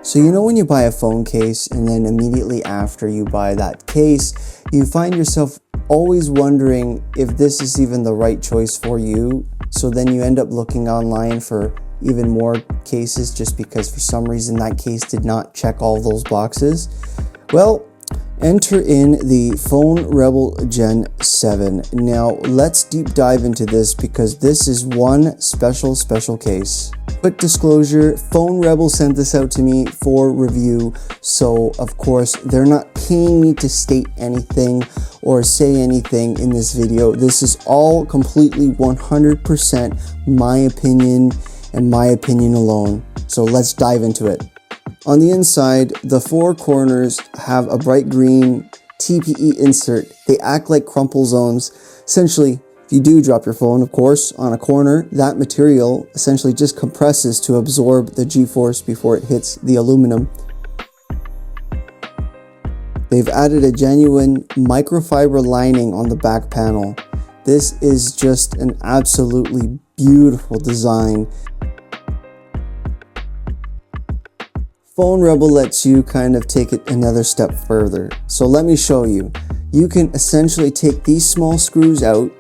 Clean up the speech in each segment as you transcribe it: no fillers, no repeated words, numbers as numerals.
So you know when you buy a phone case and then immediately after you buy that case, you find yourself always wondering if this is even the right choice for you. So then you end up looking online for even more cases just because for some reason that case did not check all those boxes. Well, enter in the Phone Rebel Gen 7. Now let's deep dive into this because this is one special case. Quick disclosure, Phone Rebel sent this out to me for review, so of course they're not paying me to state anything or say anything in this video. This is all completely 100% my opinion and my opinion alone. So let's dive into it. On the inside, the four corners have a bright green TPE insert. They act like crumple zones. Essentially, if you do drop your phone, of course, on a corner, that material essentially just compresses to absorb the G-force before it hits the aluminum. They've added a genuine microfiber lining on the back panel. This is just an absolutely beautiful design. Phone Rebel lets you kind of take it another step further. So let me show you. You can essentially take these small screws out,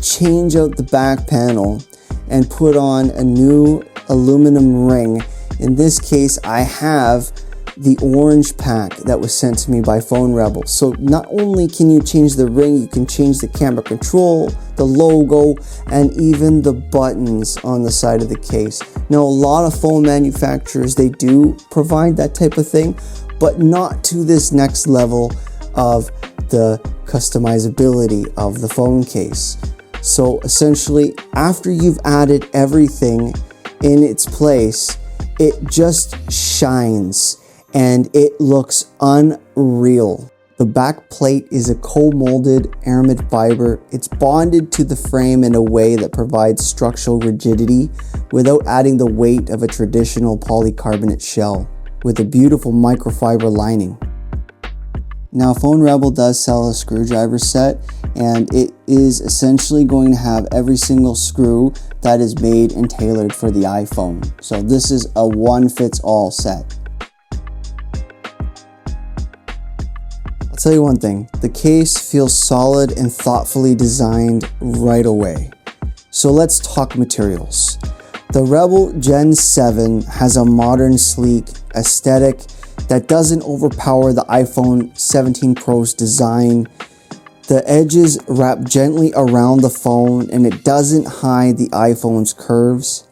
change out the back panel, and put on a new aluminum ring. In this case, I have the orange pack that was sent to me by Phone Rebel. So not only can you change the ring, you can change the camera control, the logo, and even the buttons on the side of the case. Now, a lot of phone manufacturers, they do provide that type of thing, but not to this next level of the customizability of the phone case. So essentially, after you've added everything in its place, it just shines and it looks unreal. The back plate is a co-molded aramid fiber. It's bonded to the frame in a way that provides structural rigidity without adding the weight of a traditional polycarbonate shell, with a beautiful microfiber lining. Now, Phone Rebel does sell a screwdriver set, and it is essentially going to have every single screw that is made and tailored for the iPhone. So this is a one-fits-all set. I'll tell you one thing, the case feels solid and thoughtfully designed right away. So let's talk materials. The Rebel Gen 7 has a modern, sleek aesthetic that doesn't overpower the iPhone 17 Pro's design. The edges wrap gently around the phone and it doesn't hide the iPhone's curves.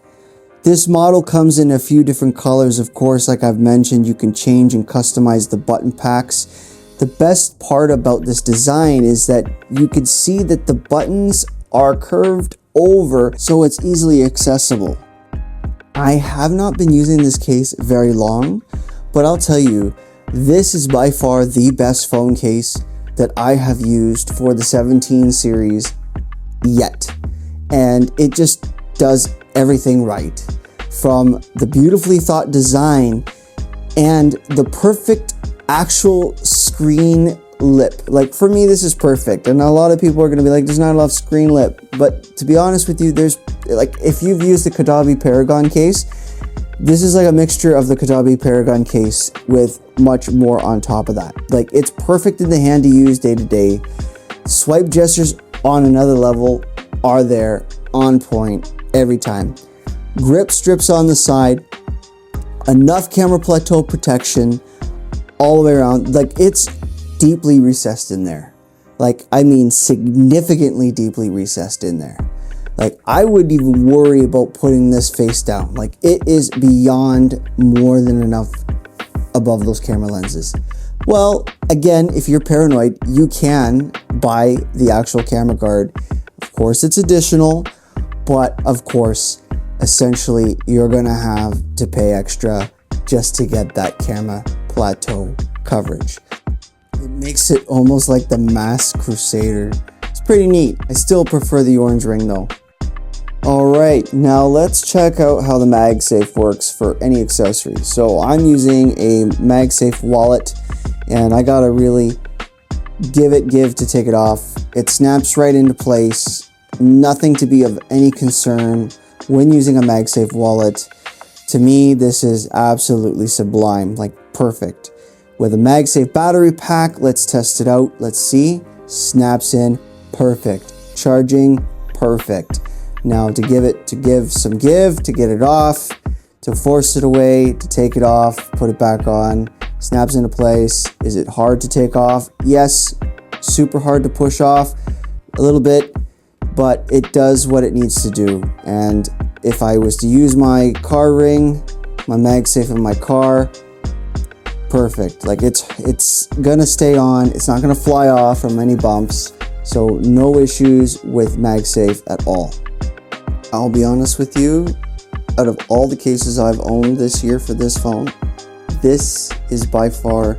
This model comes in a few different colors, of course. Like I've mentioned, you can change and customize the button packs. The best part about this design is that you can see that the buttons are curved over, so it's easily accessible. I have not been using this case very long, but I'll tell you, this is by far the best phone case that I have used for the 17 series yet. And it just does everything right. From the beautifully thought design and the perfect actual screen lip. Like for me, this is perfect. And a lot of people are going to be like, there's not enough screen lip. But to be honest with you, there's like, if you've used the Kadabi Paragon case, this is like a mixture of the Kadabi Paragon case with much more on top of that. Like it's perfect in the hand to use day to day. Swipe gestures on another level are there on point every time. Grip strips on the side, enough camera plateau protection all the way around. Like it's deeply recessed in there. Like, I mean, significantly deeply recessed in there. Like I wouldn't even worry about putting this face down. Like it is beyond more than enough above those camera lenses. Well, again, if you're paranoid, you can buy the actual camera guard. Of course, it's additional, but of course, essentially, you're gonna have to pay extra just to get that camera plateau coverage. It makes it almost like the Masked Crusader. It's pretty neat. I still prefer the orange ring though. Alright, now let's check out how the MagSafe works for any accessories. So I'm using a MagSafe wallet and I gotta really give to take it off. It snaps right into place. Nothing to be of any concern when using a MagSafe wallet. To me, this is absolutely sublime, like perfect. With a MagSafe battery pack, let's test it out. Let's see. Snaps in, perfect. Charging, perfect. Now to get it off, to force it away, to take it off, put it back on, snaps into place. Is it hard to take off? Yes, super hard to push off a little bit, but it does what it needs to do. And if I was to use my car ring, my MagSafe in my car, perfect. Like it's gonna stay on. It's not gonna fly off from any bumps. So no issues with MagSafe at all. I'll be honest with you, out of all the cases I've owned this year for this phone, this is by far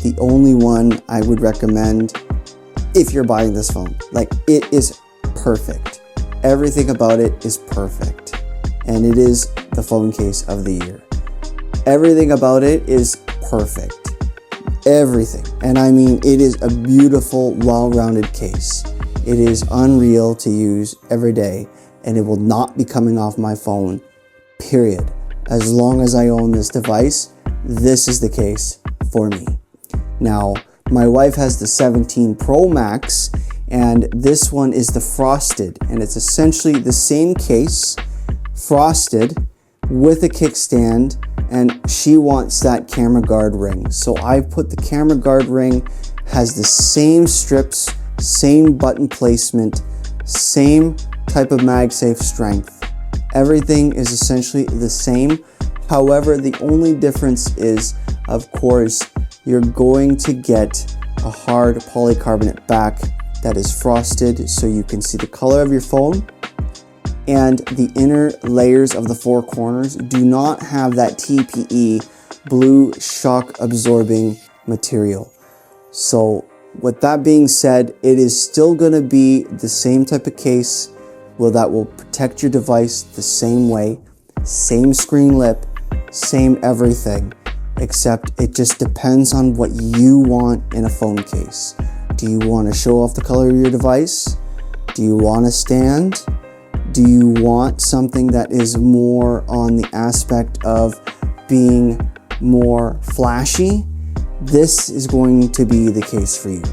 the only one I would recommend if you're buying this phone. Like, it is perfect. Everything about it is perfect. And it is the phone case of the year. Everything about it is perfect. Everything. And I mean, it is a beautiful, well-rounded case. It is unreal to use every day, and it will not be coming off my phone, period. As long as I own this device, this is the case for me. Now, my wife has the 17 Pro Max, and this one is the frosted, and it's essentially the same case, frosted, with a kickstand, and she wants that camera guard ring. So I put the camera guard ring, has the same strips, same button placement, same type of MagSafe strength. Everything is essentially the same. However, the only difference is, of course, you're going to get a hard polycarbonate back that is frosted so you can see the color of your phone. And the inner layers of the four corners do not have that TPE blue shock absorbing material. So with that being said, it is still going to be the same type of case that will protect your device the same way, same screen lip, same everything, except it just depends on what you want in a phone case. Do you want to show off the color of your device? Do you want a stand? Do you want something that is more on the aspect of being more flashy? This is going to be the case for you.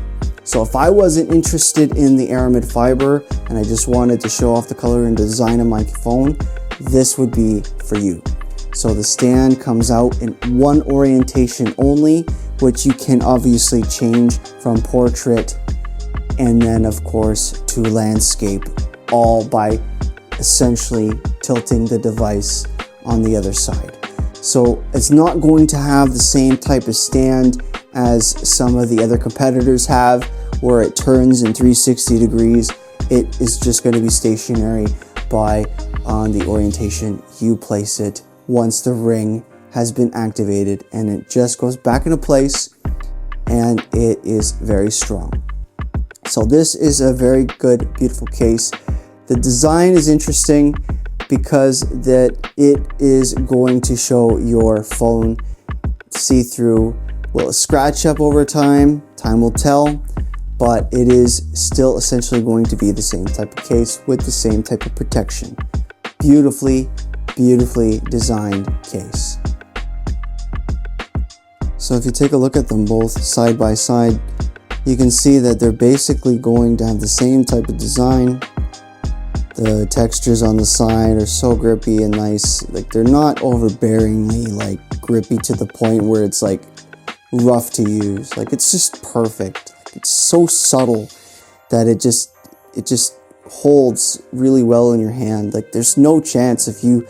So if I wasn't interested in the aramid fiber and I just wanted to show off the color and design of my phone, this would be for you. So the stand comes out in one orientation only, which you can obviously change from portrait and then of course to landscape, all by essentially tilting the device on the other side. So it's not going to have the same type of stand as some of the other competitors have, where it turns in 360 degrees. It is just going to be stationary on the orientation you place it once the ring has been activated, and it just goes back into place, and it is very strong. So this is a very good, beautiful case. The design is interesting because that it is going to show your phone see-through. Will it scratch up over time? Time will tell, but it is still essentially going to be the same type of case with the same type of protection. Beautifully, beautifully designed case. So if you take a look at them both side by side, you can see that they're basically going to have the same type of design. The textures on the side are so grippy and nice. Like, they're not overbearingly like grippy to the point where it's like rough to use. Like, it's just perfect. Like, it's so subtle that it just holds really well in your hand. Like, there's no chance of you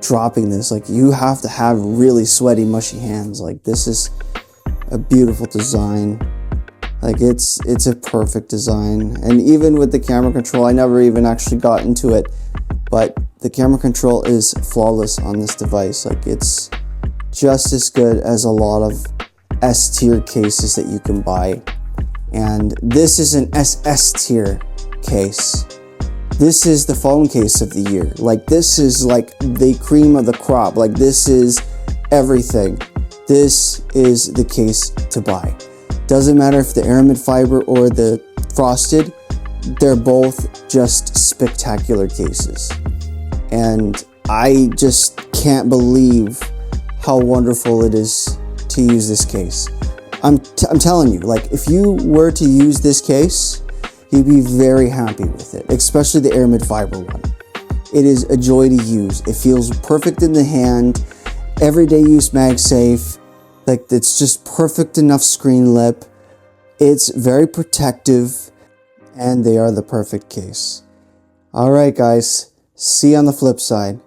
dropping this. Like, you have to have really sweaty, mushy hands. Like, this is a beautiful design. Like, it's a perfect design. And even with the camera control, I never even actually got into it, but the camera control is flawless on this device. Like, it's just as good as a lot of S tier cases that you can buy. And this is an SS tier case. This is the phone case of the year. Like, this is like the cream of the crop. Like, this is everything. This is the case to buy. Doesn't matter if the aramid fiber or the frosted, they're both just spectacular cases. And I just can't believe how wonderful it is to use this case. I'm telling you, like, if you were to use this case, you'd be very happy with it, especially the Air Mid-Fiber one. It is a joy to use. It feels perfect in the hand. Everyday use MagSafe. Like, it's just perfect enough screen lip. It's very protective, and they are the perfect case. All right, guys. See you on the flip side.